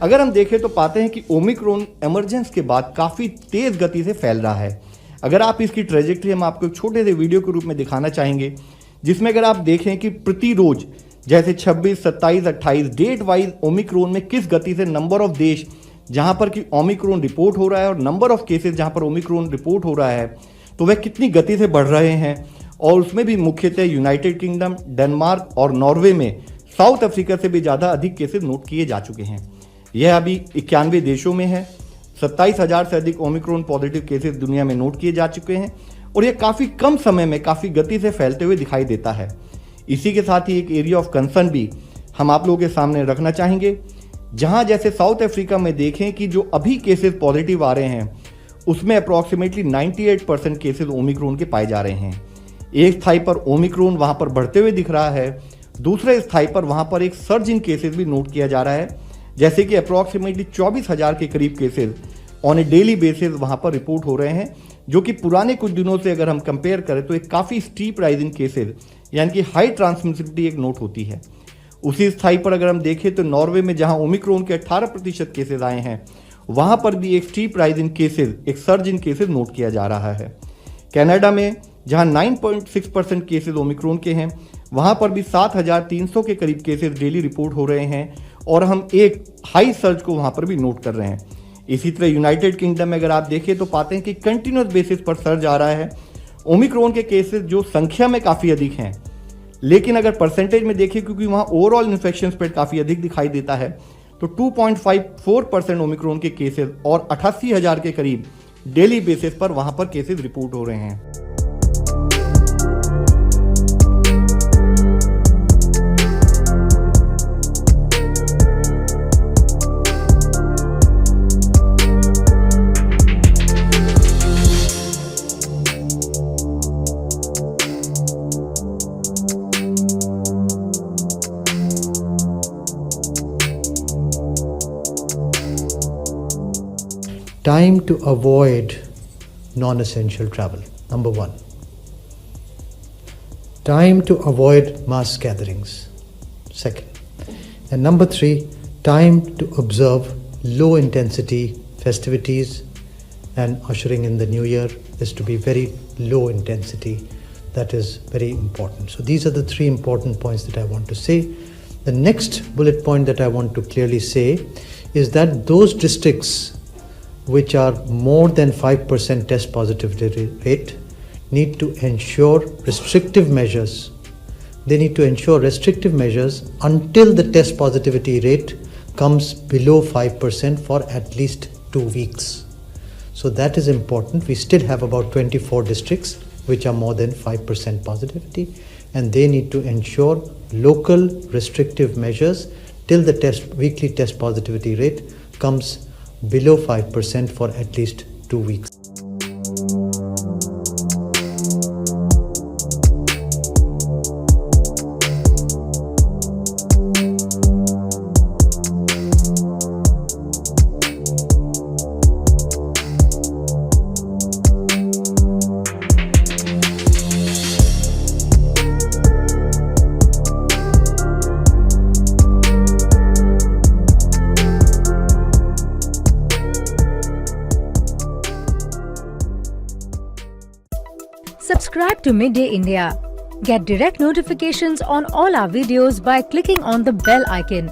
अगर हम देखें तो पाते हैं कि ओमिक्रॉन इमरजेंस के बाद काफ़ी तेज़ गति से फैल रहा है। अगर आप इसकी ट्रेजेक्ट्री हम आपको एक छोटे से वीडियो के रूप में दिखाना चाहेंगे, जिसमें अगर आप देखें कि प्रति रोज जैसे 26, 27, 28 डेट वाइज ओमिक्रॉन में किस गति से नंबर ऑफ देश जहां पर कि ओमिक्रॉन रिपोर्ट हो रहा है और नंबर ऑफ केसेस जहां पर ओमिक्रॉन रिपोर्ट हो रहा है, तो वह कितनी गति से बढ़ रहे हैं। और उसमें भी मुख्यतः यूनाइटेड किंगडम, डेनमार्क और नॉर्वे में साउथ अफ्रीका से भी ज़्यादा अधिक केसेस नोट किए जा चुके हैं। यह अभी 91 देशों में है। 27,000 से अधिक ओमिक्रॉन पॉजिटिव केसेस दुनिया में नोट किए जा चुके हैं और यह काफ़ी कम समय में काफ़ी गति से फैलते हुए दिखाई देता है। इसी के साथ ही एक एरिया ऑफ कंसर्न भी हम आप लोगों के सामने रखना चाहेंगे, जहां जैसे साउथ अफ्रीका में देखें कि जो अभी केसेस पॉजिटिव आ रहे हैं उसमें अप्रॉक्सीमेटली 98% केसेस ओमिक्रॉन के पाए जा रहे हैं। एक स्थाई पर ओमिक्रॉन वहां पर बढ़ते हुए दिख रहा है, दूसरे स्थाई पर वहां पर एक सर्ज इन केसेस भी नोट किया जा रहा है, जैसे कि अप्रॉक्सीमेटली 24,000 के करीब cases on A daily basis वहां पर रिपोर्ट हो रहे हैं, जो कि पुराने कुछ दिनों से अगर हम कंपेयर करें तो एक काफ़ी स्टीप राइज इन केसेस यानी कि हाई ट्रांसमिसिबिलिटी एक नोट होती है। उसी स्थाई पर अगर हम देखें तो नॉर्वे में जहां ओमिक्रॉन के 18% केसेस आए हैं, वहां पर भी एक स्टीप राइज इन केसेस, एक सर्ज इन केसेस नोट किया जा रहा है। कनाडा में जहां 9.6% केसेस ओमिक्रॉन के हैं, वहां पर भी 7,300 के करीब केसेस डेली रिपोर्ट हो रहे हैं और हम एक हाई सर्ज को वहां पर भी नोट कर रहे हैं। इसी तरह यूनाइटेड किंगडम में अगर आप देखें तो पाते हैं कि कंटिन्यूस बेसिस पर सर्ज आ रहा है। ओमिक्रॉन के केसेस जो संख्या में काफ़ी अधिक हैं, लेकिन अगर परसेंटेज में देखें क्योंकि वहाँ ओवरऑल इन्फेक्शन स्प्रेड काफ़ी अधिक दिखाई देता है, तो 2.54% ओमिक्रॉन के केसेस और 88,000 के करीब डेली बेसिस पर वहाँ पर केसेस रिपोर्ट हो रहे हैं। Time to avoid non-essential travel. Number 1. Time to avoid mass gatherings. Second. And number 3, time to observe low intensity festivities, and ushering in the new year is to be very low intensity. That is very important. So these are the 3 important points that I want to say. The next bullet point that I want to clearly say is that those districts which are more than 5% test positivity rate need to ensure restrictive measures. They need to ensure restrictive measures until the test positivity rate comes below 5% for at least 2 weeks. So that is important. We still have about 24 districts which are more than 5% positivity, and they need to ensure local restrictive measures till the weekly test positivity rate comes below 5% for at least 2 weeks. Subscribe to Midday India. Get direct notifications on all our videos by clicking on the bell icon.